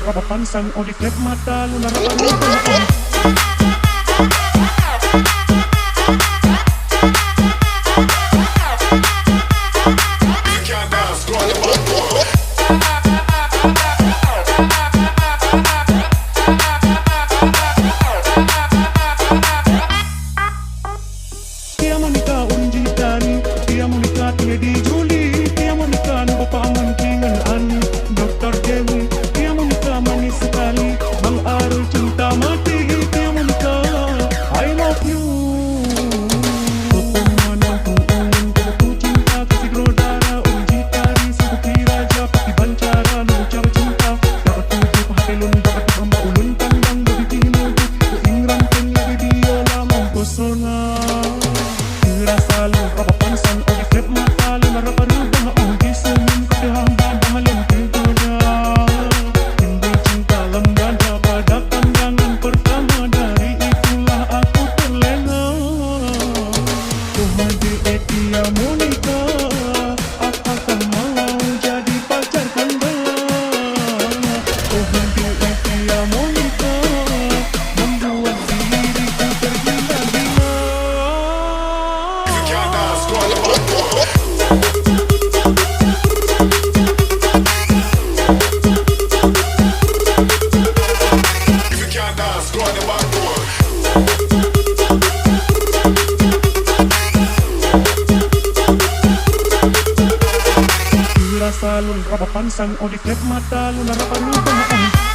rapapansan o di klep mata lu naraparupan. Dia menikah unji tani, dia menikah tinggal di Juli, dia menikah nu bapak mentingan ani, Dokter Dewi, dia menikah manis sekali, Bang Arul cinta mati, dia menikah, I love you. Pepemanang tuungan, kau cinta, kasih grodara, unji tari, suku raja, pati bancara, nu ucap cinta, dapat tujuh pahelun, dapat hamba ulun, pandang, berbikini, keingran, penyaga dia lama, pesona. Rasa lu rapapansan o di klep mata lu naraparubah o di senyum kedahamba bahalan tentunya timbul cinta lembaga pada pandangan pertama dari itulah aku terlena. Tuhan di Etia Monica, apakah mau jadi pacar Anda? Tuhan di Etia Monica membuat diriku tergila-gila. Rasa lu rapapansan o di klep mata lu naraparubah.